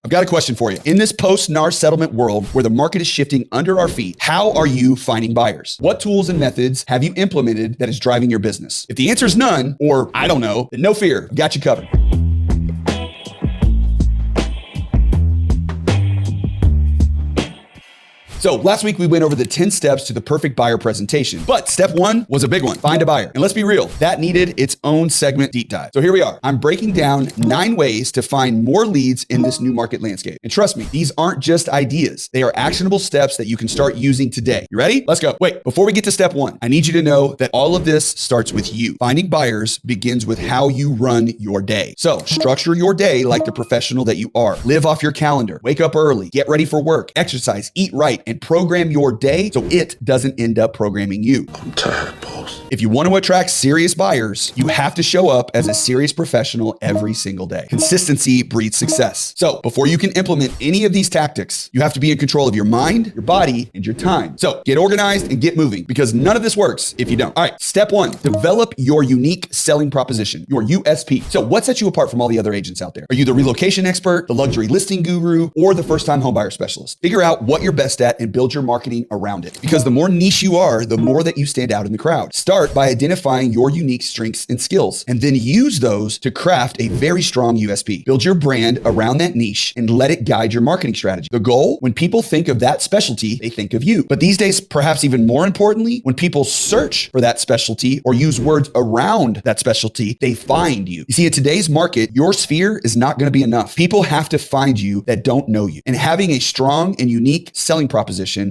I've got a question for you. In this post-NAR settlement world where the market is shifting under our feet, how are you finding buyers? What tools and methods have you implemented that is driving your business? If the answer is none, or I don't know, then no fear, I've got you covered. So last week we went over the 10 steps to the perfect buyer presentation, but step 1 was a big one, find a buyer. And let's be real, that needed its own segment deep dive. So here we are. I'm breaking down 9 ways to find more leads in this new market landscape. And trust me, these aren't just ideas. They are actionable steps that you can start using today. You ready? Let's go. Wait, before we get to step 1, I need you to know that all of this starts with you. Finding buyers begins with how you run your day. So structure your day like the professional that you are. Live off your calendar, wake up early, get ready for work, exercise, eat right, and program your day so it doesn't end up programming you. I'm tired, boss. If you want to attract serious buyers, you have to show up as a serious professional every single day. Consistency breeds success. So before you can implement any of these tactics, you have to be in control of your mind, your body, and your time. So get organized and get moving because none of this works if you don't. All right, step 1, develop your unique selling proposition, your USP. So what sets you apart from all the other agents out there? Are you the relocation expert, the luxury listing guru, or the first-time homebuyer specialist? Figure out what you're best at and build your marketing around it. Because the more niche you are, the more that you stand out in the crowd. Start by identifying your unique strengths and skills, and then use those to craft a very strong USP. Build your brand around that niche and let it guide your marketing strategy. The goal, when people think of that specialty, they think of you. But these days, perhaps even more importantly, when people search for that specialty or use words around that specialty, they find you. You see, in today's market, your sphere is not going to be enough. People have to find you that don't know you. And having a strong and unique selling proposition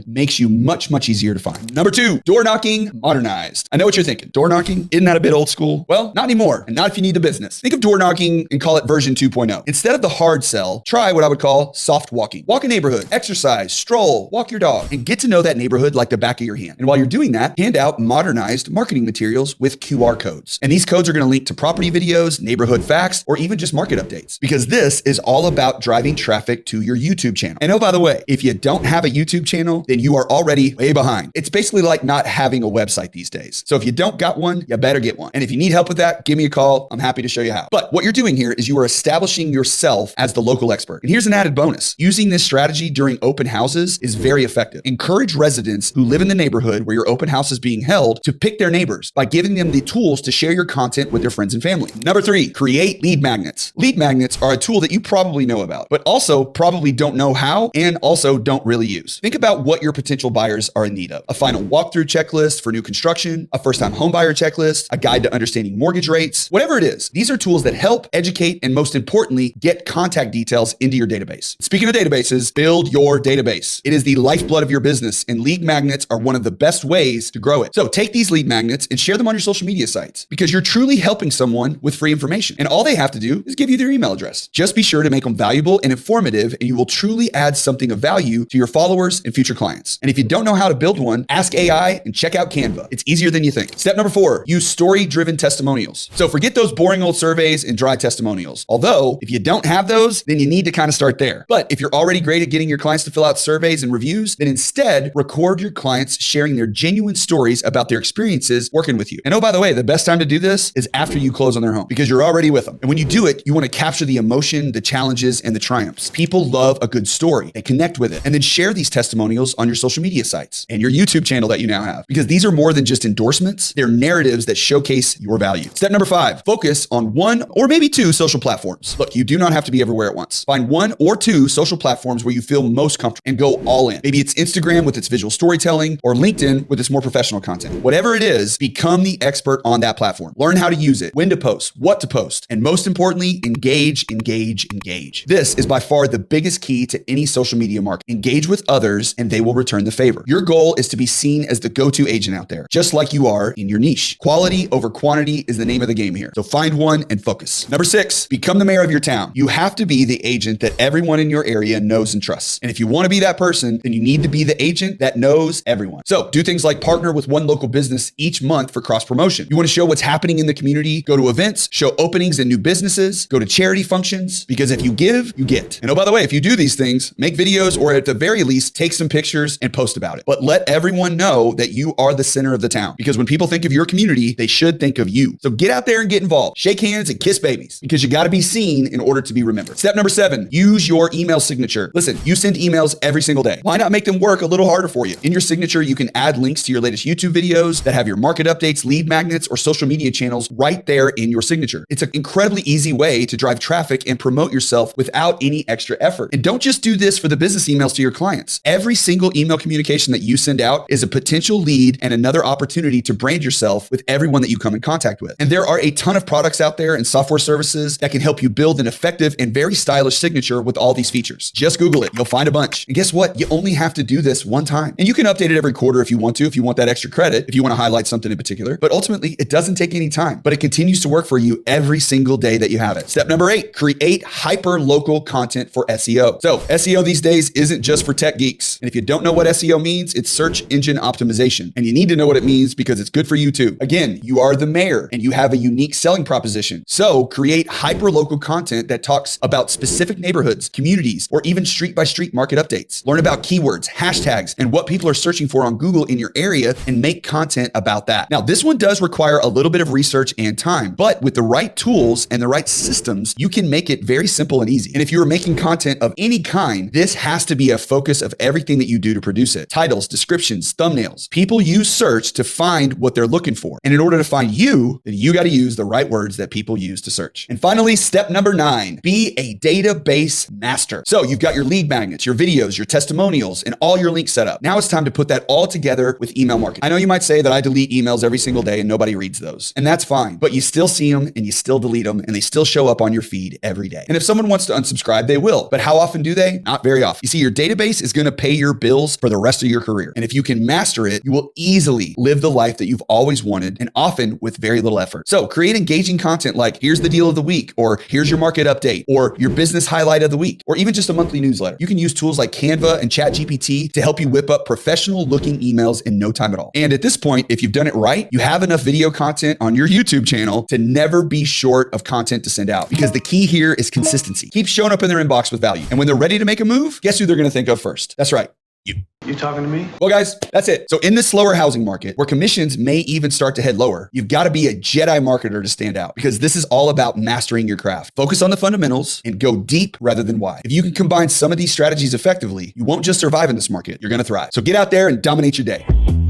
makes you much, much easier to find. Number 2, door knocking modernized. I know what you're thinking. Door knocking, isn't that a bit old school? Well, not anymore, and not if you need the business. Think of door knocking and call it version 2.0. Instead of the hard sell, try what I would call soft walking. Walk a neighborhood, exercise, stroll, walk your dog, and get to know that neighborhood like the back of your hand. And while you're doing that, hand out modernized marketing materials with QR codes. And these codes are going to link to property videos, neighborhood facts, or even just market updates. Because this is all about driving traffic to your YouTube channel. And oh, by the way, if you don't have a YouTube channel, then you are already way behind. It's basically like not having a website these days. So if you don't got one, you better get one. And if you need help with that, give me a call. I'm happy to show you how. But what you're doing here is you are establishing yourself as the local expert. And here's an added bonus. Using this strategy during open houses is very effective. Encourage residents who live in the neighborhood where your open house is being held to pick their neighbors by giving them the tools to share your content with their friends and family. Number 3, create lead magnets. Lead magnets are a tool that you probably know about, but also probably don't know how and also don't really use. Think about what your potential buyers are in need of. A final walkthrough checklist for new construction, a first-time homebuyer checklist, a guide to understanding mortgage rates, whatever it is. These are tools that help educate and most importantly, get contact details into your database. Speaking of databases, build your database. It is the lifeblood of your business and lead magnets are one of the best ways to grow it. So take these lead magnets and share them on your social media sites because you're truly helping someone with free information. And all they have to do is give you their email address. Just be sure to make them valuable and informative and you will truly add something of value to your followers and future clients. And if you don't know how to build one, ask AI and check out Canva. It's easier than you think. Step number 4, use story-driven testimonials. So forget those boring old surveys and dry testimonials. Although if you don't have those, then you need to kind of start there. But if you're already great at getting your clients to fill out surveys and reviews, then instead record your clients sharing their genuine stories about their experiences working with you. And oh, by the way, the best time to do this is after you close on their home because you're already with them. And when you do it, you want to capture the emotion, the challenges, and the triumphs. People love a good story. They connect with it. And then share these testimonials on your social media sites and your YouTube channel that you now have because these are more than just endorsements. They're narratives that showcase your value. Step number 5, focus on 1 or maybe 2 social platforms. Look, you do not have to be everywhere at once. Find 1 or 2 social platforms where you feel most comfortable and go all in. Maybe it's Instagram with its visual storytelling or LinkedIn with its more professional content. Whatever it is, become the expert on that platform. Learn how to use it, when to post, what to post, and most importantly, engage, engage, engage. This is by far the biggest key to any social media market. Engage with others and they will return the favor. Your goal is to be seen as the go-to agent out there, just like you are in your niche. Quality over quantity is the name of the game here. So find one and focus. Number 6, become the mayor of your town. You have to be the agent that everyone in your area knows and trusts. And if you want to be that person, then you need to be the agent that knows everyone. So do things like partner with one local business each month for cross promotion. You want to show what's happening in the community, go to events, show openings and new businesses, go to charity functions, because if you give, you get. And oh, by the way, if you do these things, make videos or at the very least, take some pictures and post about it. But let everyone know that you are the center of the town because when people think of your community, they should think of you. So get out there and get involved. Shake hands and kiss babies because you got to be seen in order to be remembered. Step number 7, use your email signature. Listen, you send emails every single day. Why not make them work a little harder for you? In your signature, you can add links to your latest YouTube videos that have your market updates, lead magnets, or social media channels right there in your signature. It's an incredibly easy way to drive traffic and promote yourself without any extra effort. And don't just do this for the business emails to your clients. Every single email communication that you send out is a potential lead and another opportunity to brand yourself with everyone that you come in contact with. And there are a ton of products out there and software services that can help you build an effective and very stylish signature with all these features. Just Google it. You'll find a bunch. And guess what? You only have to do this one time. And you can update it every quarter if you want to, if you want that extra credit, if you want to highlight something in particular. But ultimately, it doesn't take any time, but it continues to work for you every single day that you have it. Step number 8, create hyper-local content for SEO. So SEO these days isn't just for tech geeks. And if you don't know what SEO means, it's search engine optimization. And you need to know what it means because it's good for you too. Again, you are the mayor and you have a unique selling proposition. So create hyper-local content that talks about specific neighborhoods, communities, or even street-by-street market updates. Learn about keywords, hashtags, and what people are searching for on Google in your area and make content about that. Now, this one does require a little bit of research and time, but with the right tools and the right systems, you can make it very simple and easy. And if you are making content of any kind, this has to be a focus of everything that you do to produce it. Titles, descriptions, thumbnails. People use search to find what they're looking for. And in order to find you, then you got to use the right words that people use to search. And finally, step number 9, be a database master. So you've got your lead magnets, your videos, your testimonials, and all your links set up. Now it's time to put that all together with email marketing. I know you might say that I delete emails every single day and nobody reads those. And that's fine, but you still see them and you still delete them and they still show up on your feed every day. And if someone wants to unsubscribe, they will. But how often do they? Not very often. You see, your database is going to pay your bills for the rest of your career. And if you can master it, you will easily live the life that you've always wanted and often with very little effort. So create engaging content like here's the deal of the week, or here's your market update, or your business highlight of the week, or even just a monthly newsletter. You can use tools like Canva and ChatGPT to help you whip up professional looking emails in no time at all. And at this point, if you've done it right, you have enough video content on your YouTube channel to never be short of content to send out, because the key here is consistency. Keep showing up in their inbox with value. And when they're ready to make a move, guess who they're going to think of first? That's right. You talking to me? Well, guys, that's it. So in this slower housing market where commissions may even start to head lower, you've got to be a Jedi marketer to stand out, because this is all about mastering your craft. Focus on the fundamentals and go deep rather than wide. If you can combine some of these strategies effectively, you won't just survive in this market, you're going to thrive. So get out there and dominate your day.